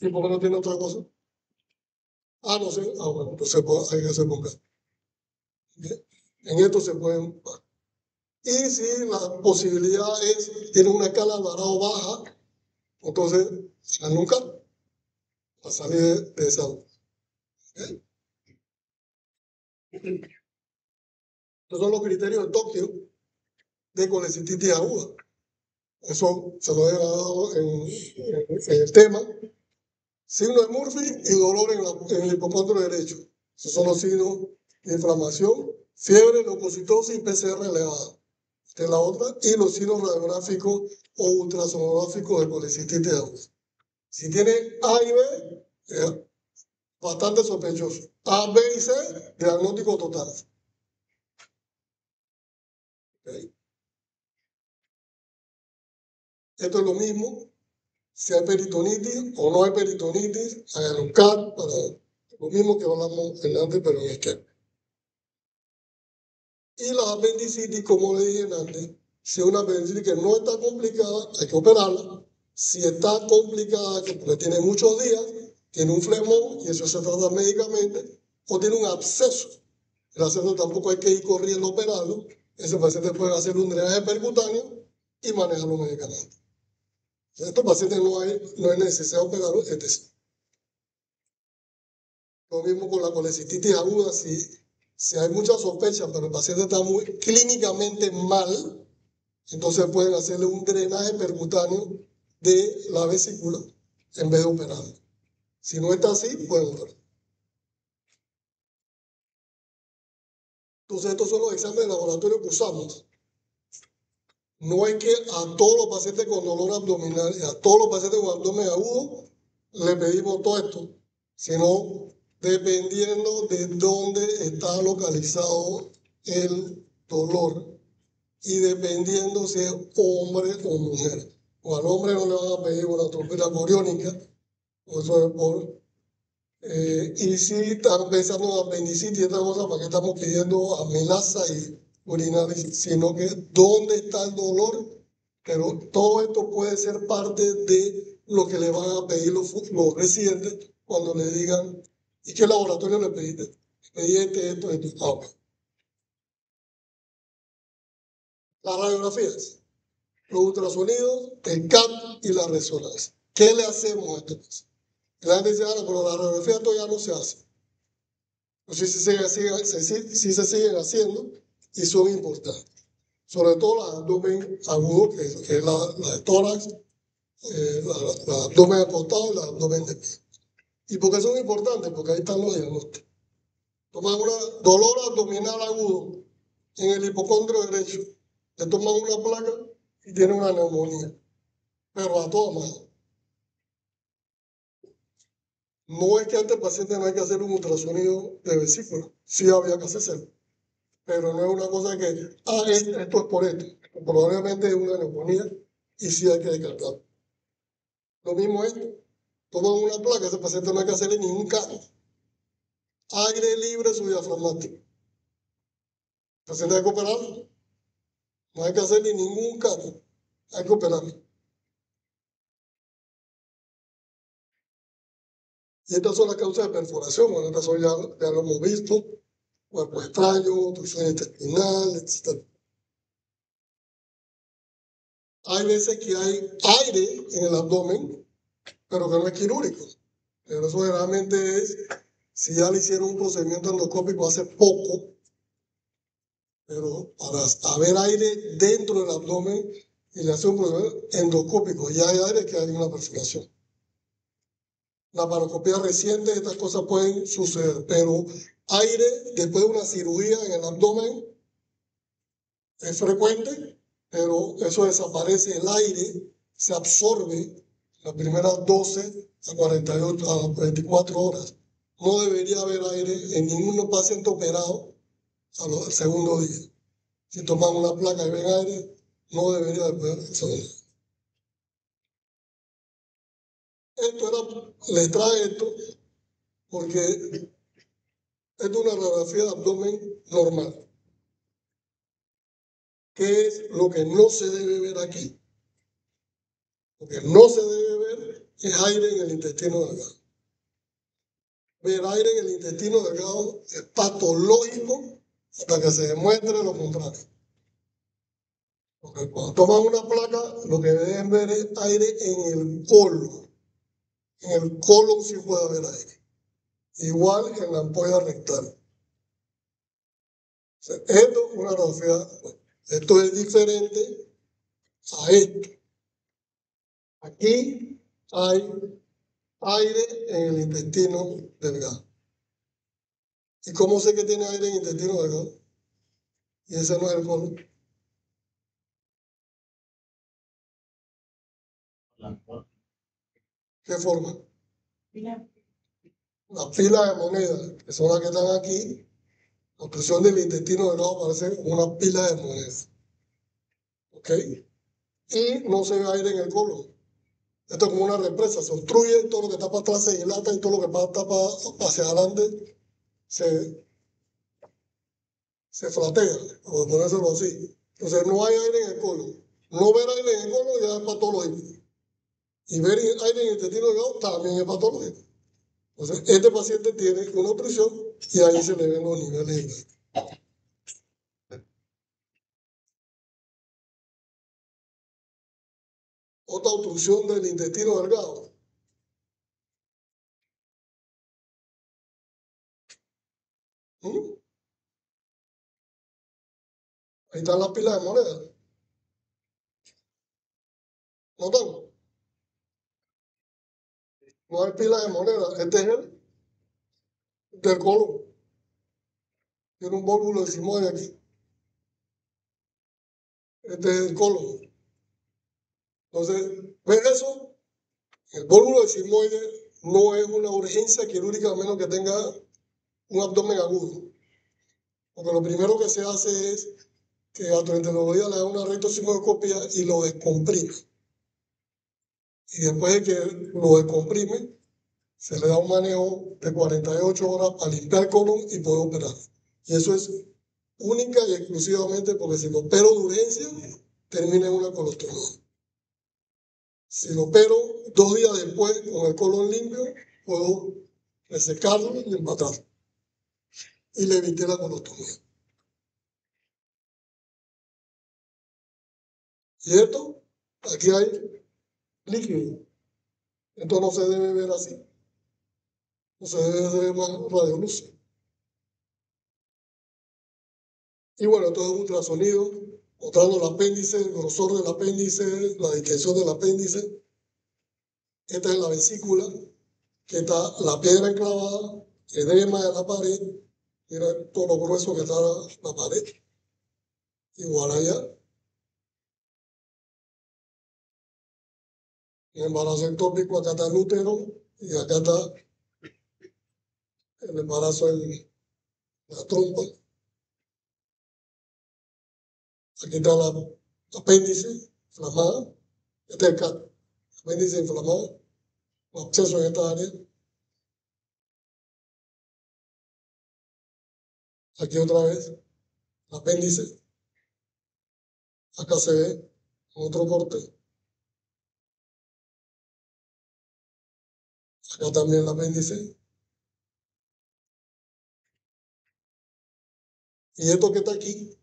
¿Y por qué no tiene otra cosa? Ah, no sé. Ah, bueno, entonces hay que hacer con calma. Bien. En esto se pueden. Y si la posibilidad es, tiene una escala de Alvarado baja, entonces nunca va a salir de esa. ¿Okay? Estos son los criterios de Tokio de colecistitis aguda. Eso se lo he dado en el tema. Signo de Murphy y dolor en el hipocondrio derecho. Esos son los signos de inflamación, fiebre, leucocitosis y PCR elevada. Esta es la otra. Y los signos radiográficos o ultrasonográficos de colecistitis aguda. Si tiene A y B, bastante sospechoso. A, B y C, diagnóstico total. ¿Okay? Esto es lo mismo, si hay peritonitis o no hay peritonitis, hagan un CAT, para lo mismo que hablamos antes, pero en esquema. Y la apendicitis, como le dije antes, si es una apendicitis que no está complicada, hay que operarla. Si está complicada, que porque tiene muchos días, tiene un flemón, y eso se trata médicamente, o tiene un absceso. El absceso tampoco hay que ir corriendo a operarlo. Ese paciente puede hacer un drenaje percutáneo y manejar los medicamentos. Estos pacientes no hay necesidad de operarlo, etc. Lo mismo con la colecistitis aguda, si hay mucha sospecha, pero el paciente está muy clínicamente mal, entonces pueden hacerle un drenaje percutáneo de la vesícula en vez de operarlo. Si no está así, pueden operar. Entonces, estos son los exámenes de laboratorio que usamos. No es que a todos los pacientes con dolor abdominal y a todos los pacientes con abdomen agudo le pedimos todo esto, sino dependiendo de dónde está localizado el dolor y dependiendo si es hombre o mujer. O al hombre no le van a pedir una trombina coriónica, o eso es por. Y si están pensando en apendicitis y esta cosa, ¿para qué estamos pidiendo amilasa y urinalysis? Sino que dónde está el dolor, pero todo esto puede ser parte de lo que le van a pedir los residentes cuando le digan, ¿y qué laboratorio le pediste? Pedí esto. Ah, ok. Las radiografías, los ultrasonidos, el CAT y la resonancia. ¿Qué le hacemos a esto? La gente dice, pero la radiografía todavía no se hace. Pues sí, sí se siguen haciendo y son importantes. Sobre todo la abdomen agudo, que es la de tórax, la abdomen acostado y la abdomen de pie. ¿Y por qué son importantes? Porque ahí están los diagnósticos. Toman dolor abdominal agudo en el hipocondrio derecho, le toman una placa y tiene una neumonía, pero a todas manos. No es que a este paciente no hay que hacer un ultrasonido de vesícula, sí había que hacerlo, pero no es una cosa que, esto es por esto. Probablemente es una neumonía y sí hay que descartarlo. Lo mismo es, toman una placa, ese paciente no hay que hacerle ningún cambio. Aire libre subdiafragmático. El paciente hay que operarlo. No hay que hacerle ningún cambio. Hay que operarlo. Y estas son las causas de perforación. Bueno, estas son ya lo hemos visto. Cuerpo extraño, obstrucción intestinal, etc. Hay veces que hay aire en el abdomen, pero que no es quirúrgico. Pero eso generalmente es si ya le hicieron un procedimiento endoscópico hace poco, pero para haber aire dentro del abdomen y le hacen un procedimiento endoscópico, ya hay aire que hay una perforación. La paroscopía reciente, estas cosas pueden suceder, pero aire después de una cirugía en el abdomen es frecuente, pero eso desaparece, el aire se absorbe las primeras 12 a 48 a 24 horas. No debería haber aire en ningún paciente operado al segundo día. Si toman una placa y ven aire, no debería haber segundo. Le trae esto porque es una radiografía de abdomen normal. ¿Qué es lo que no se debe ver aquí? Lo que no se debe ver es aire en el intestino delgado. Ver aire en el intestino delgado es patológico hasta que se demuestre lo contrario. Porque cuando toman una placa, lo que deben ver es aire en el colon. En el colon sí puede haber aire. Igual en la ampolla rectal. O sea, esto es una radiografía. Esto es diferente a esto. Aquí hay aire en el intestino delgado. ¿Y cómo sé que tiene aire en el intestino delgado? Y ese no es el colon. ¿Qué forma? Las pilas de moneda, que son las que están aquí, la obstrucción del intestino delgado parece una pila de monedas. ¿Ok? Y no se ve aire en el colon. Esto es como una represa, se obstruye, todo lo que está para atrás se dilata y todo lo que está hacia adelante se flatea, por ponérselo así. Entonces no hay aire en el colon. No ver aire en el colon ya es patológico. Y ver aire en el intestino delgado también es patológico. Entonces, este paciente tiene una obstrucción y ahí se le ven los niveles. Otra obstrucción del intestino delgado. ¿Mm? Ahí están las pilas de moneda. ¿No están? No hay pilas de moneda. Este es el del colon. Tiene un vólvulo de simoide aquí. Este es el colon. Entonces, ¿ves eso? El vólvulo de simoide no es una urgencia quirúrgica a menos que tenga un abdomen agudo. Porque lo primero que se hace es que a gastroenterología le da una rectosigmoidoscopia y lo descomprime. Y después de que lo descomprime, se le da un manejo de 48 horas para limpiar el colon y poder operar. Y eso es única y exclusivamente porque si lo opero de urgencia, termina en una colostomía. Si lo opero 2 días después con el colon limpio, puedo resecarlo y empatarlo. Y le evité la colostomía. Y esto, aquí hay líquido. Esto no se debe ver así. No se debe ver más radioluz. Y bueno, esto es un ultrasonido mostrando el apéndice, el grosor del apéndice, la distensión del apéndice. Esta es la vesícula, que está la piedra enclavada, edema de la pared. Mira todo lo grueso que está la pared. Igual allá. El embarazo ectópico, acá está el útero y acá está el embarazo en la trompa. Aquí está el apéndice inflamado. Este es el apéndice inflamado, un absceso en esta área. Aquí otra vez, el apéndice. Acá se ve otro corte. Acá también el apéndice. Y esto que está aquí,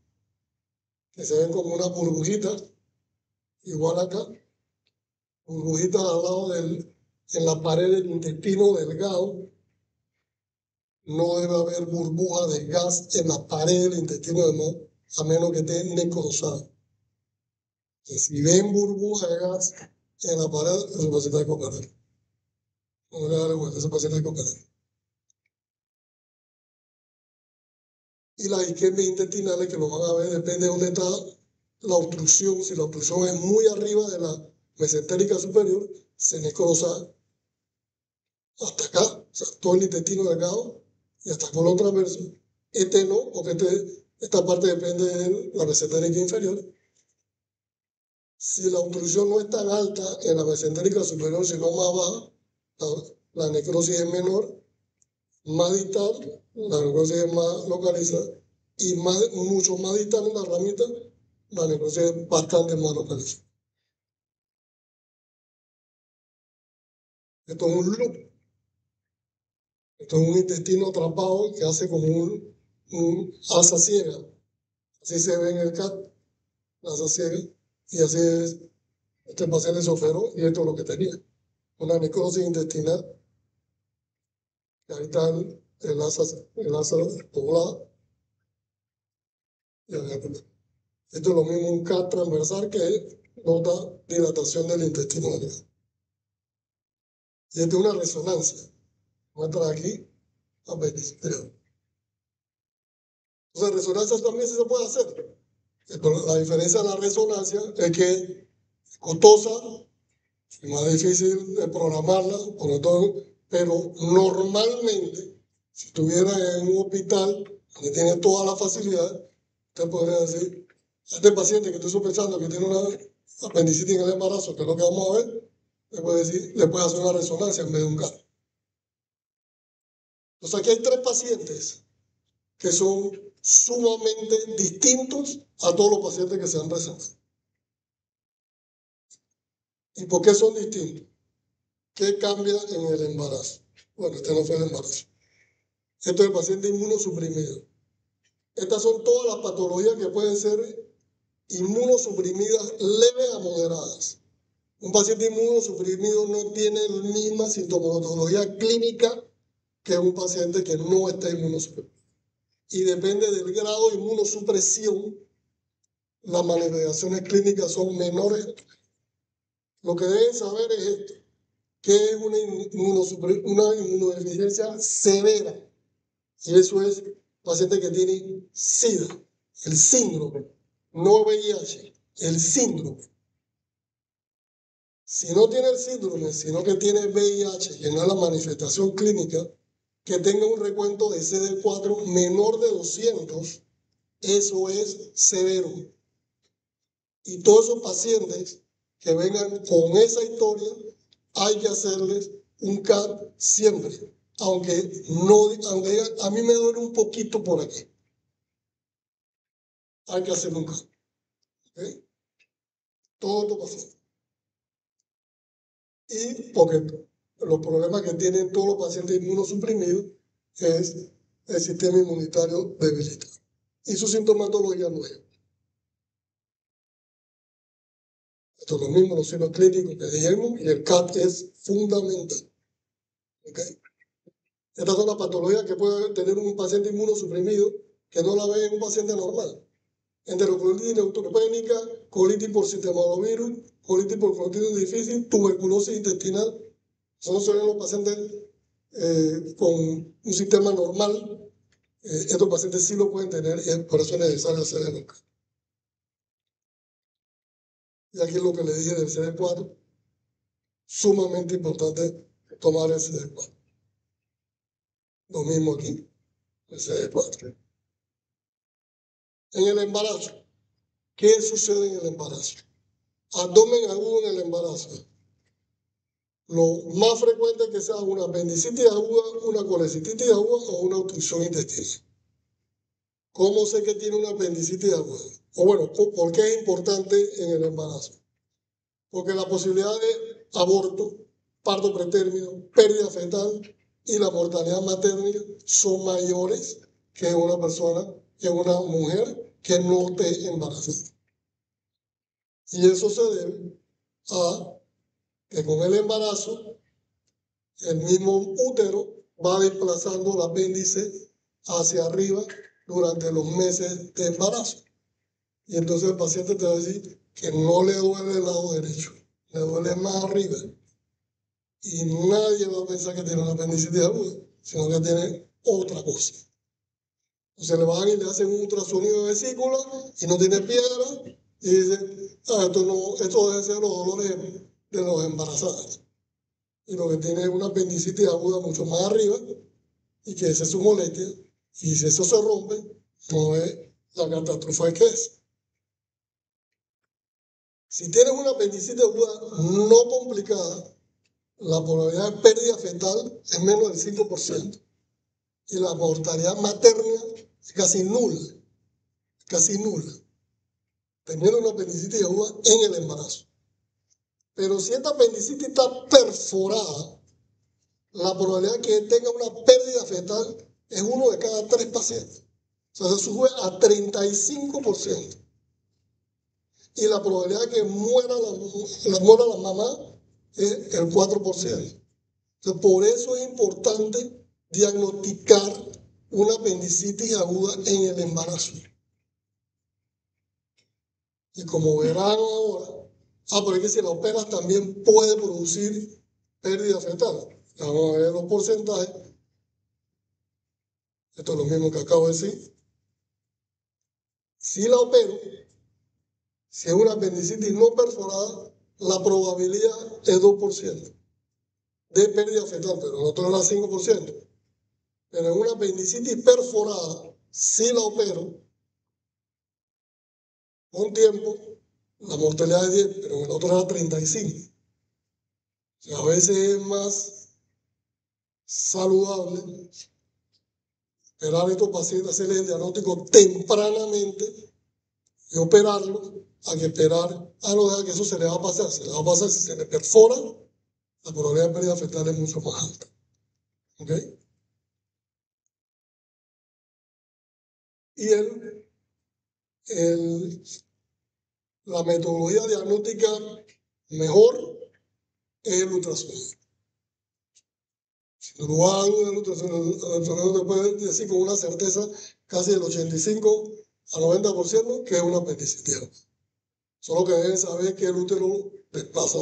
que se ven como una burbujita, igual acá, burbujitas al lado en la pared del intestino delgado. No debe haber burbuja de gas en la pared del intestino delgado, a menos que esté necrosada. Si ven burbuja de gas en la pared, ese paciente hay que operar. No le darle vuelta, ese paciente hay que operar. Y las isquemias intestinales que lo van a ver, depende de dónde está la obstrucción. Si la obstrucción es muy arriba de la mesentérica superior, se necrosa hasta acá, o sea, todo el intestino delgado y hasta el colon transverso. Este no, porque esta parte depende de la mesentérica inferior. Si la obstrucción no es tan alta en la mesentérica superior, sino más baja, la necrosis es menor, más distal, la necrosis es más localizada, y mucho más distal en la ramita, la necrosis es bastante más localizada. Esto es un loop. Esto es un intestino atrapado que hace como un asa ciega. Así se ve en el CAT, la asa ciega. Y así es, este paciente se operó y esto es lo que tenía. Una necrosis intestinal. Y ahí está el asa poblada. Y esto es lo mismo, un CAT transversal que nota dilatación del intestino delgado. Y esto es una resonancia. Muestra aquí apendicitis. Entonces, resonancias también sí se puede hacer. La diferencia de la resonancia es que es costosa, es más difícil de programarla, pero normalmente, si estuviera en un hospital donde tiene todas las facilidades, usted podría decir, a este paciente que estoy sospechando que tiene una apendicitis en el embarazo, que es lo que vamos a ver, le puede hacer una resonancia en vez de un CAT. Entonces aquí hay 3 pacientes que son sumamente distintos a todos los pacientes que se han presentado. ¿Y por qué son distintos? ¿Qué cambia en el embarazo? Bueno, este no fue el embarazo. Esto es el paciente inmunosuprimido. Estas son todas las patologías que pueden ser inmunosuprimidas leves a moderadas. Un paciente inmunosuprimido no tiene la misma sintomatología clínica que un paciente que no está inmunosuprimido. Y depende del grado de inmunosupresión, las manifestaciones clínicas son menores. Lo que deben saber es esto, que es una inmunodeficiencia severa. Y eso es paciente que tiene SIDA, el síndrome, no VIH, el síndrome. Si no tiene el síndrome, sino que tiene VIH, que no es la manifestación clínica, que tenga un recuento de CD4 menor de 200, eso es severo. Y todos esos pacientes que vengan con esa historia, hay que hacerles un CAT siempre. Aunque digan, a mí me duele un poquito por aquí. Hay que hacer un CAT. ¿Okay? Todos los pacientes. Y porque los problemas que tienen todos los pacientes inmunosuprimidos es el sistema inmunitario debilitado. Y su sintomatología no es. Esto es lo mismo, los signos clínicos que dijimos, y el CAT es fundamental. ¿Okay? Estas son las patologías que puede tener un paciente inmunosuprimido que no la ve en un paciente normal. Enterocolitis neutropénica, colitis por citomegalovirus, colitis por colitis difícil, tuberculosis intestinal. Eso no se ven los pacientes con un sistema normal. Estos pacientes sí lo pueden tener y por eso es necesario hacer el CAT. Y aquí es lo que le dije del CD4, sumamente importante tomar el CD4. Lo mismo aquí, el CD4. En el embarazo, ¿qué sucede en el embarazo? Abdomen agudo en el embarazo. Lo más frecuente es que sea una apendicitis aguda, una colecititis aguda o una obstrucción intestinal. ¿Cómo sé que tiene una apendicitis aguda? O bueno, ¿por qué es importante en el embarazo? Porque la posibilidad de aborto, parto pretérmino, pérdida fetal y la mortalidad materna son mayores que una mujer que no esté embarazada. Y eso se debe a que con el embarazo, el mismo útero va desplazando el apéndice hacia arriba durante los meses de embarazo. Y entonces el paciente te va a decir que no le duele el lado derecho, le duele más arriba. Y nadie va a pensar que tiene una apendicitis aguda, sino que tiene otra cosa. Entonces le van y le hacen un ultrasonido de vesícula y no tiene piedra y dicen, esto debe ser los dolores de los embarazados. Y lo que tiene es una apendicitis aguda mucho más arriba y que esa es su molestia. Y si eso se rompe, no es la catástrofe que es. Si tienes una apendicitis aguda no complicada, la probabilidad de pérdida fetal es menos del 5%. Y la mortalidad materna es casi nula. Casi nula. Teniendo una apendicitis aguda en el embarazo. Pero si esta apendicitis está perforada, la probabilidad de que tenga una pérdida fetal es 1 de cada 3 pacientes. O sea, se sube a 35%. Y la probabilidad de que muera la mamá es el 4%. Entonces, por eso es importante diagnosticar una apendicitis aguda en el embarazo. Y como verán ahora, pero es que si la operas también puede producir pérdida fetal. Vamos a ver los porcentajes. Esto es lo mismo que acabo de decir. Si la opero, si es una apendicitis no perforada, la probabilidad es 2% de pérdida fetal, pero no toda la 5%. Pero en una apendicitis perforada, si la opero, con tiempo, la mortalidad es 10, pero en el otro era 35. O sea, a veces es más saludable esperar a estos pacientes, hacerles el diagnóstico tempranamente y operarlo, a que esperar a no dejar que eso se le va a pasar. Se le va a pasar si se le perfora, la probabilidad de pérdida fetal es mucho más alta. ¿Ok? Y la metodología diagnóstica mejor es el ultrasonido. Sin lugar a dudas, el ultrasonido te puede decir con una certeza casi del 85 a 90% que es una apendicitis. Solo que deben saber que el útero desplaza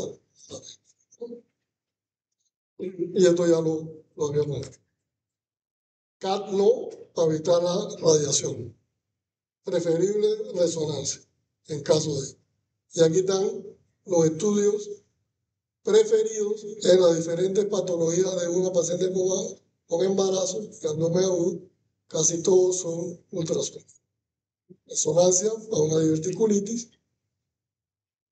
la mente. Y esto ya lo habíamos visto. CAT no, para evitar la radiación. Preferible resonancia, en caso de. Y aquí están los estudios preferidos en las diferentes patologías de una paciente con embarazo, que abdomen agudo, casi todos son ultrasonidos. Resonancia para una diverticulitis,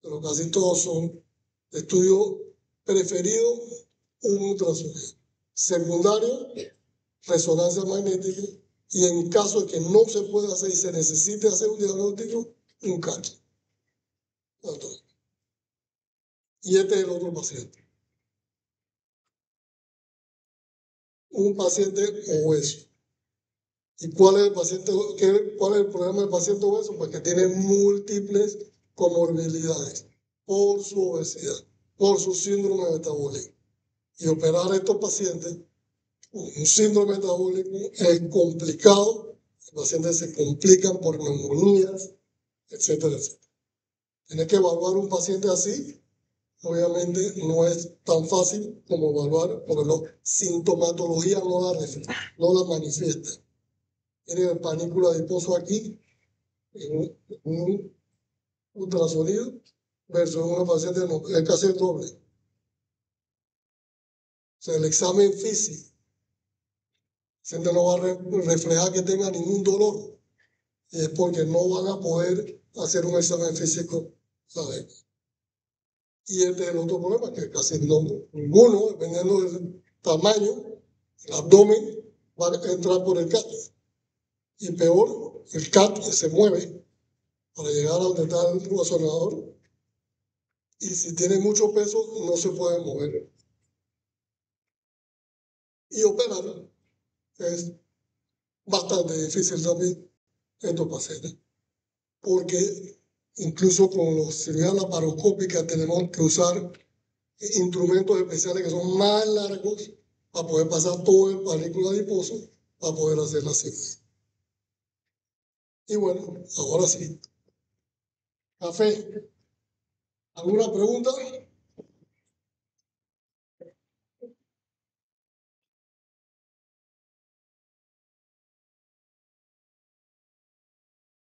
pero casi todos son estudios preferidos, un ultrasonido. Secundario, resonancia magnética, y en caso de que no se pueda hacer y se necesite hacer un diagnóstico, un CAT. Y este es el otro paciente. Un paciente obeso. ¿Y cuál es el problema del paciente obeso? Pues que tiene múltiples comorbilidades por su obesidad, por su síndrome metabólico. Y operar a estos pacientes con un síndrome metabólico es complicado. Los pacientes se complican por neumonías, etcétera, etcétera. Tienes que evaluar un paciente así. Obviamente no es tan fácil como evaluar, porque la sintomatología no la manifiesta. Tiene el panícula adiposo aquí, en un ultrasonido, versus una paciente no, es casi el doble. O sea, el examen físico, el paciente no va a reflejar que tenga ningún dolor, y es porque no van a poder hacer un examen físico, ¿sabes? Y este es el otro problema, que casi ninguno, dependiendo del tamaño, el abdomen va a entrar por el CAT. Y peor, el CAT se mueve para llegar a donde está el resonador. Y si tiene mucho peso, no se puede mover. Y operar es bastante difícil también en estos pacientes. Porque incluso con los cirugías laparoscópicas tenemos que usar instrumentos especiales que son más largos para poder pasar todo el panículo adiposo para poder hacer la cirugía. Y bueno, ahora sí. Café. ¿Alguna pregunta?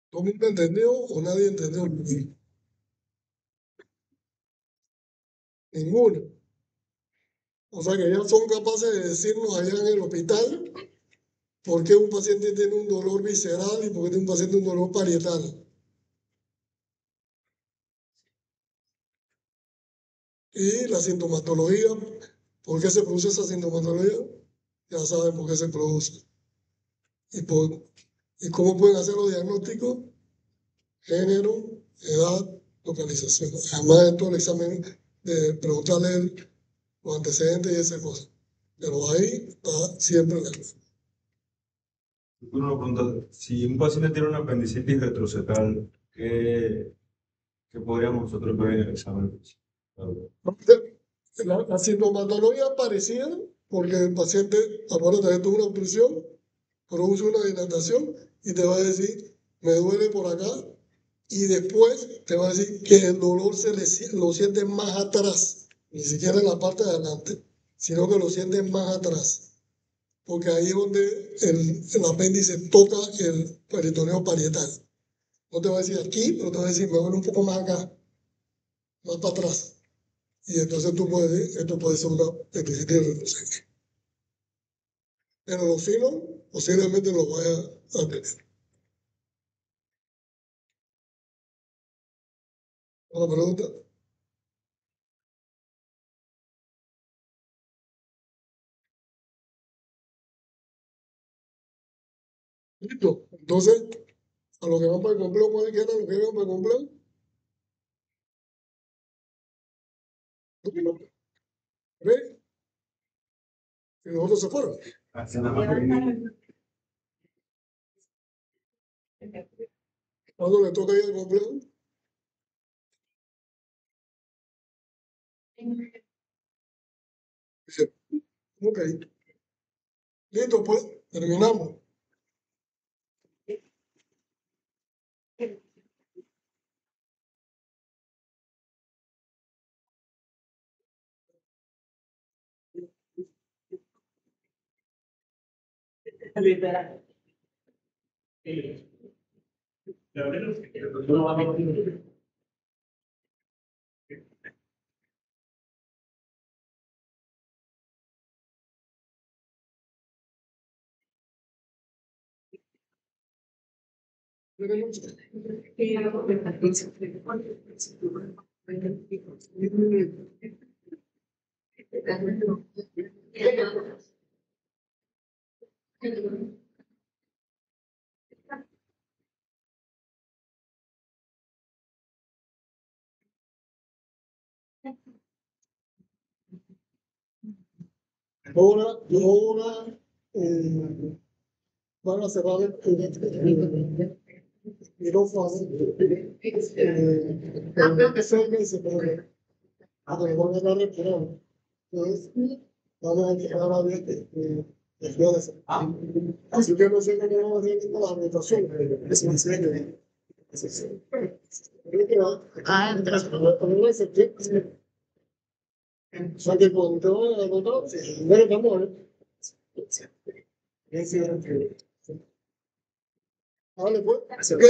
¿Todo el mundo entendió o nadie entendió? Ninguno. O sea que ya son capaces de decirnos allá en el hospital por qué un paciente tiene un dolor visceral y por qué tiene un paciente un dolor parietal. Y la sintomatología, ¿por qué se produce esa sintomatología? Ya saben por qué se produce. ¿Y cómo pueden hacer los diagnósticos? Género, edad, localización. Además de todo el examen de preguntarle los antecedentes y esas cosas. pero ahí está siempre la luz. Una pregunta, si un paciente tiene una apendicitis retrocecal, ¿qué podríamos nosotros ver en el examen? La sintomatología parecida, porque el paciente, acuérdate que tuvo una obstrucción, produce una dilatación y te va a decir, me duele por acá, y después te va a decir que el dolor lo siente más atrás, ni siquiera en la parte de adelante, sino que lo siente más atrás, porque ahí es donde el apéndice toca el peritoneo parietal. No te va a decir aquí, pero te va a decir, me duele un poco más acá, más para atrás. Y entonces esto puede ser una apendicitis retrocélica. Pero los signos posiblemente los vaya a tener. ¿Una pregunta? Listo. Entonces, a los que van para el complejo, ¿cuáles quedan los que van para el complejo? ¿Ve? Y los otros se fueron. ¿Cuándo le toca ir al complejo? Dice, ok. Listo, pues, terminamos. Ahora van a cerrar el quirófano. En 6 meses, pero a lo mejor me van a respirar. Entonces, vamos a llegar a ver lesiones. Así que no sé cómo vamos a hacer con la habitación. Es un sueño. Creo que va a poner ese tiempo. O sea que con todo el otro, bueno, vamos a ver. Vale, pues. Ok.